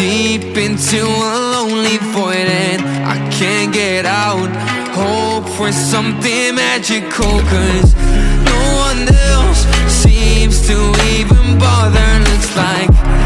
deep into a lonely void and I can't get out. Hope for something magical, cause no one else seems to even bother. Looks like